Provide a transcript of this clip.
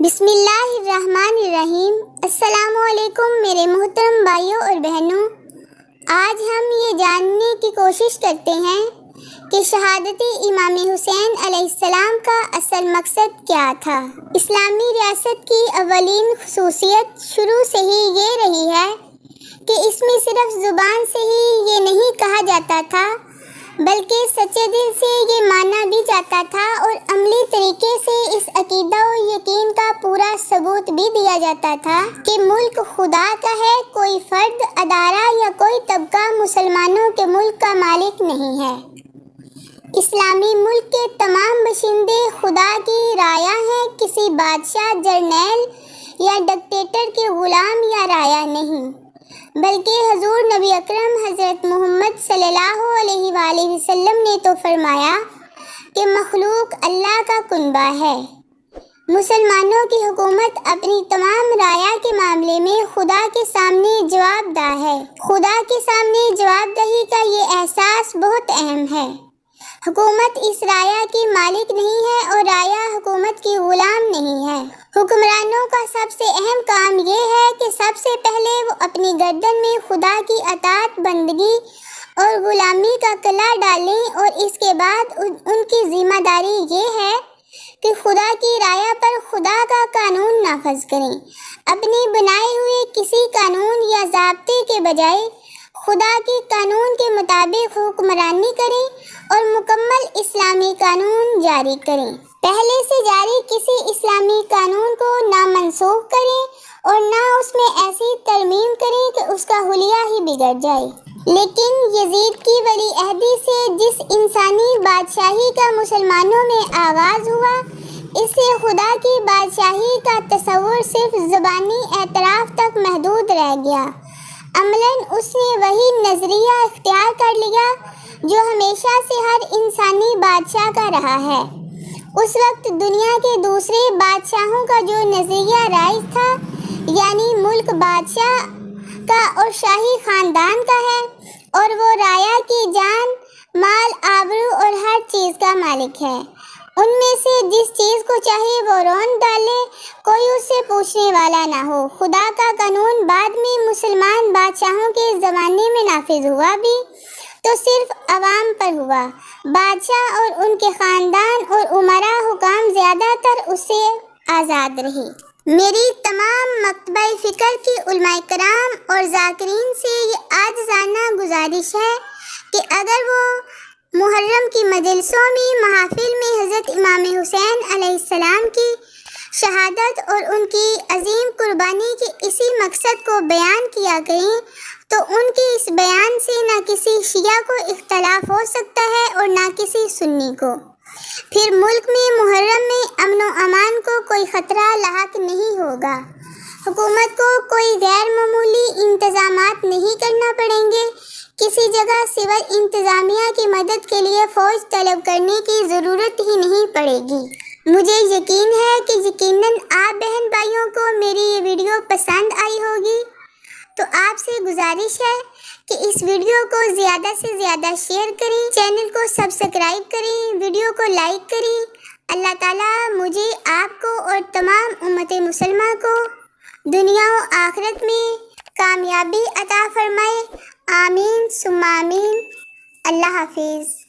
بسم اللہ الرحمن الرحیم۔ السلام علیکم میرے محترم بھائیوں اور بہنوں، آج ہم یہ جاننے کی کوشش کرتے ہیں کہ شہادت امام حسین علیہ السلام کا اصل مقصد کیا تھا۔ اسلامی ریاست کی اولین خصوصیت شروع سے ہی یہ رہی ہے کہ اس میں صرف زبان سے ہی یہ نہیں کہا جاتا تھا بلکہ سچے دل سے یہ مانا بھی جاتا تھا اور عملی طریقے سے اس عقیدہ و یقین کا پورا ثبوت بھی دیا جاتا تھا کہ ملک خدا کا ہے، کوئی فرد، ادارہ یا کوئی طبقہ مسلمانوں کے ملک کا مالک نہیں ہے۔ اسلامی ملک کے تمام باشندے خدا کی رعایا ہیں، کسی بادشاہ، جرنیل یا ڈکٹیٹر کے غلام یا رعایا نہیں، بلکہ حضور نبی اکرم حضرت محمد صلی اللہ علیہ وآلہ وسلم نے تو فرمایا کہ مخلوق اللہ کا کنبہ ہے۔ مسلمانوں کی حکومت اپنی تمام رعایا کے معاملے میں خدا کے سامنے جواب دہ ہے۔ خدا کے سامنے جواب دہی کا یہ احساس بہت اہم ہے۔ حکومت اس رعایا کی مالک نہیں ہے اور رعایا حکومت کی غلام نہیں ہے۔ حکمرانوں کا سب سے اہم کام یہ ہے کہ سب سے پہلے وہ اپنی گردن میں خدا کی اطاعت، بندگی اور غلامی کا کلہ ڈالیں، اور اس کے بعد ان کی ذمہ داری یہ ہے کہ خدا کی رعایا پر خدا کا قانون نافذ کریں، اپنی بنائے ہوئے کسی قانون یا ضابطے کے بجائے خدا کے قانون کے مطابق حکمرانی کریں اور مکمل اسلامی قانون جاری کریں۔ پہلے سے جاری کسی اسلامی قانون کو نہ منسوخ کریں اور نہ اس میں ایسی ترمیم کریں کہ اس کا حلیہ ہی بگڑ جائے۔ لیکن یزید کی ولی عہدی سے جس انسانی بادشاہی کا مسلمانوں میں آغاز ہوا، اس سے خدا کی بادشاہی کا تصور صرف زبانی اعتراف تک محدود رہ گیا۔ عملاً اس نے وہی نظریہ اختیار کر لیا جو ہمیشہ سے ہر انسانی بادشاہ کا رہا ہے۔ اس وقت دنیا کے دوسرے بادشاہوں کا جو نظریہ رائج تھا، یعنی ملک بادشاہ کا اور شاہی خاندان کا ہے، اور وہ رعایا کی جان، مال، آبرو اور ہر چیز کا مالک ہے۔ ان میں سے جس چیز کو چاہے وہ رون ڈالے، کوئی اس سے پوچھنے والا نہ ہو۔ خدا کا قانون بعد میں مسلمان بادشاہوں کے زمانے میں نافذ ہوا بھی تو صرف عوام پر ہوا۔ بادشاہ اور ان کے خاندان اور امراء حکام زیادہ تر اس سے آزاد رہے۔ میری تمام مکتبہ فکر کی علماء کرام اور ذاکرین سے یہ عاجزانہ گزارش ہے کہ اگر وہ محرم کی مجلسوں میں، محافل میں حضرت امام حسین علیہ السلام کی شہادت اور ان کی عظیم قربانی کے اسی مقصد کو بیان کیا کریں تو ان کے اس بیان سے نہ کسی شیعہ کو اختلاف ہو سکتا ہے اور نہ کسی سنی کو۔ پھر ملک میں محرم میں امن و امان کو کوئی خطرہ لاحق نہیں ہوگا۔ حکومت کو کوئی غیر معمولی انتظامات نہیں کرنا پڑیں گے، کسی جگہ سول انتظامیہ کی مدد کے لیے فوج طلب کرنے کی ضرورت ہی نہیں پڑے گی۔ مجھے یقین ہے کہ یقیناً آپ بہن بھائیوں کو میری یہ ویڈیو پسند آئی ہوگی، تو آپ سے گزارش ہے کہ اس ویڈیو کو زیادہ سے زیادہ شیئر کریں، چینل کو سبسکرائب کریں، ویڈیو کو لائک کریں۔ اللہ تعالیٰ مجھے، آپ کو اور تمام امت مسلمہ کو دنیا و آخرت میں کامیابی عطا فرمائے۔ آمین ثم آمین۔ اللہ حافظ۔